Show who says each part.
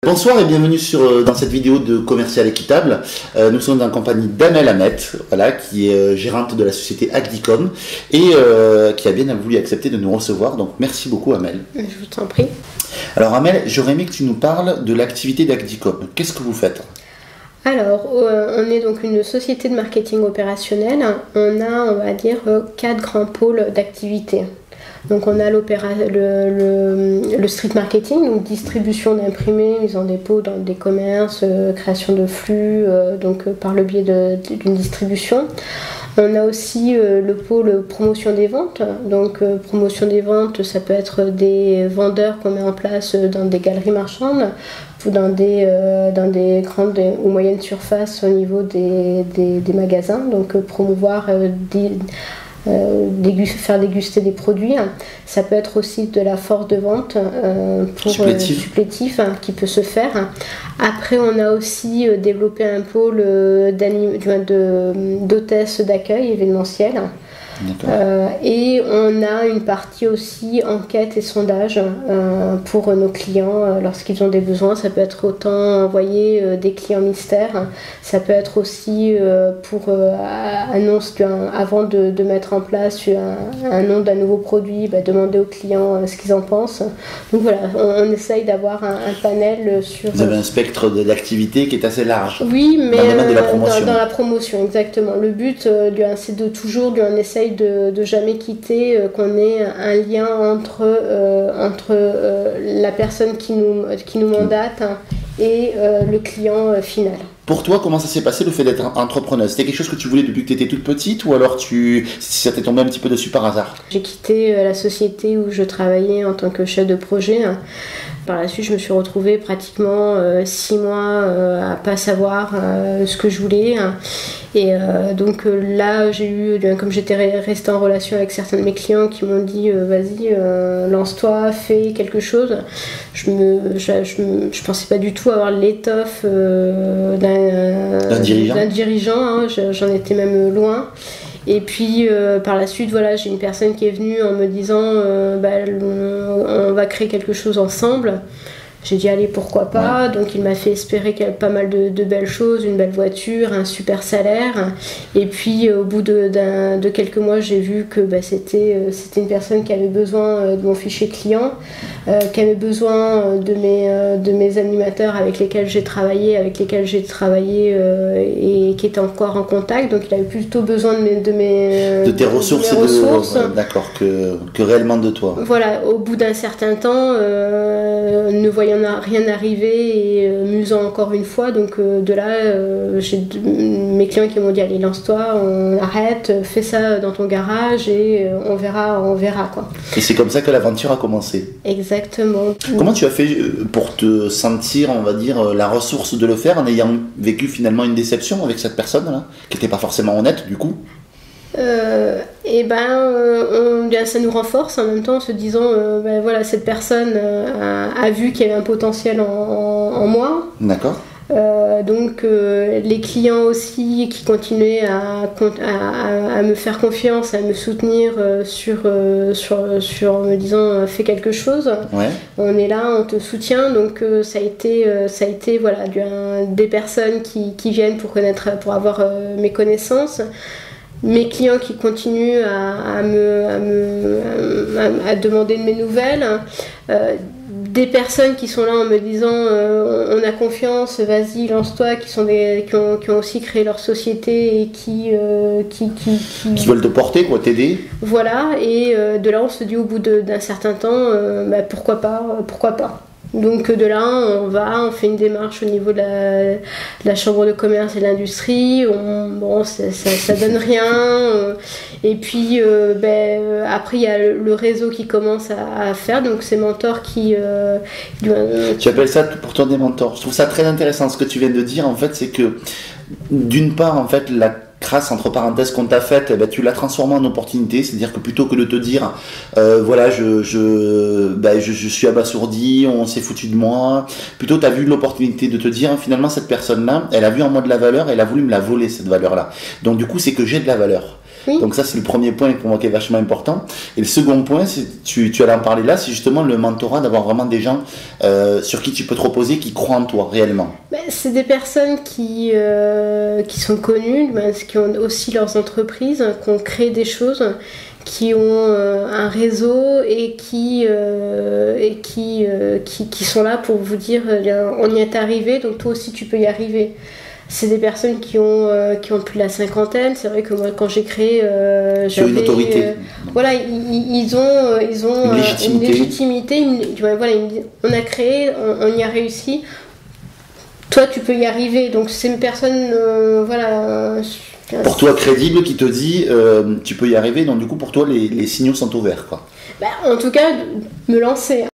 Speaker 1: Bonsoir et bienvenue dans cette vidéo de Commercial Équitable. Nous sommes en compagnie d'Amel Hamet, voilà, qui est gérante de la société Agdicom et qui a bien voulu accepter de nous recevoir. Donc merci beaucoup Amel.
Speaker 2: Je vous t'en prie.
Speaker 1: Alors Amel, j'aurais aimé que tu nous parles de l'activité d'Agdicom. Qu'est-ce que vous faites ?
Speaker 2: Alors, on est donc une société de marketing opérationnel. On a, on va dire, 4 grands pôles d'activité. Donc on a le street marketing, donc distribution d'imprimés, mise en dépôt dans des commerces, création de flux, donc par le biais d'une distribution. On a aussi le pôle promotion des ventes. Donc promotion des ventes, ça peut être des vendeurs qu'on met en place dans des galeries marchandes ou dans des grandes ou moyennes surfaces au niveau des magasins. Donc promouvoir faire déguster des produits. Ça peut être aussi de la force de vente pour supplétif qui peut se faire. Après, on a aussi développé un pôle d'hôtesse d'accueil événementiel. Et on a une partie aussi enquête et sondage pour nos clients lorsqu'ils ont des besoins. Ça peut être autant envoyer des clients mystères, ça peut être aussi pour annonce avant de mettre en place un nom d'un nouveau produit, demander aux clients ce qu'ils en pensent. Donc voilà, on essaye d'avoir un panel sur...
Speaker 1: Vous avez un spectre d'activité qui est assez large.
Speaker 2: Oui, mais
Speaker 1: dans
Speaker 2: la promotion, exactement. Le but, c'est de toujours, on essaye de jamais quitter, qu'on ait un lien entre la personne qui nous mandate et le client final.
Speaker 1: Pour toi, comment ça s'est passé le fait d'être entrepreneuse ? C'était quelque chose que tu voulais depuis que tu étais toute petite ou alors ça t'est tombé un petit peu dessus par hasard ?
Speaker 2: J'ai quitté la société où je travaillais en tant que chef de projet. Par la suite, je me suis retrouvée pratiquement 6 mois à pas savoir ce que je voulais. Et donc là, j'ai eu, comme j'étais restée en relation avec certains de mes clients qui m'ont dit vas-y, lance-toi, fais quelque chose. Je pensais pas du tout avoir l'étoffe d'un dirigeant. J'en étais même loin. Et puis par la suite, voilà, j'ai une personne qui est venue en me disant on va créer quelque chose ensemble. J'ai dit allez, pourquoi pas. Donc il m'a fait espérer qu'il y avait pas mal de belles choses, une belle voiture, un super salaire. Et puis au bout de quelques mois, j'ai vu que c'était une personne qui avait besoin de mon fichier client, qui avait besoin de mes animateurs avec lesquels j'ai travaillé et qui étaient encore en contact. Donc il avait plutôt besoin de tes ressources.
Speaker 1: D'accord, que réellement de toi.
Speaker 2: Voilà, au bout d'un certain temps, ne voyant rien arriver et m'usant encore une fois, donc de là j'ai mes clients qui m'ont dit allez, lance-toi, on arrête, fais ça dans ton garage et on verra quoi.
Speaker 1: Et c'est comme ça que l'aventure a commencé.
Speaker 2: Exactement.
Speaker 1: Comment tu as fait pour te sentir, on va dire, la ressource de le faire en ayant vécu finalement une déception avec cette personne là, qui n'était pas forcément honnête du coup?
Speaker 2: Ça nous renforce en même temps en se disant voilà, cette personne a vu qu'il y avait un potentiel en moi.
Speaker 1: D'accord.
Speaker 2: Donc les clients aussi qui continuaient à me faire confiance, à me soutenir sur me disant fais quelque chose.
Speaker 1: Ouais.
Speaker 2: On est là, on te soutient. Donc ça a été voilà, des personnes qui viennent pour avoir mes connaissances. Mes clients qui continuent à demander de mes nouvelles, des personnes qui sont là en me disant on a confiance, vas-y, lance-toi, qui ont aussi créé leur société et qui
Speaker 1: veulent te porter, quoi, t'aider.
Speaker 2: Voilà, et de là on se dit au bout d'un certain temps pourquoi pas. Donc de là, on fait une démarche au niveau de la chambre de commerce et de l'industrie. Ça donne rien. Et puis après, il y a le réseau qui commence à faire. Donc ces mentors qui...
Speaker 1: Tu appelles ça pour toi des mentors. Je trouve ça très intéressant ce que tu viens de dire. En fait, c'est que d'une part, en fait, la crasse entre parenthèses qu'on t'a faite, tu l'as transformée en opportunité, c'est-à-dire que plutôt que de te dire voilà, je suis abasourdi, on s'est foutu de moi, plutôt tu as vu l'opportunité de te dire finalement cette personne-là, elle a vu en moi de la valeur, elle a voulu me la voler cette valeur-là. Donc du coup, c'est que j'ai de la valeur.
Speaker 2: Oui.
Speaker 1: Donc ça, c'est le premier point pour moi qui est vachement important. Et le second point, tu allais en parler là, c'est justement le mentorat, d'avoir vraiment des gens sur qui tu peux te reposer, qui croient en toi réellement.
Speaker 2: C'est des personnes qui sont connues, qui ont aussi leurs entreprises, qui ont créé des choses, qui ont un réseau et qui sont là pour vous dire on y est arrivé, donc toi aussi tu peux y arriver. C'est des personnes qui ont plus de la cinquantaine. C'est vrai que moi, quand j'ai créé,
Speaker 1: j'avais une autorité.
Speaker 2: Voilà, ils ont une légitimité. Voilà, on a créé, on y a réussi. Toi, tu peux y arriver. Donc c'est une personne, voilà.
Speaker 1: Pour toi, crédible, qui te dit tu peux y arriver. Donc du coup, pour toi, les signaux sont ouverts, quoi.
Speaker 2: En tout cas, me lancer.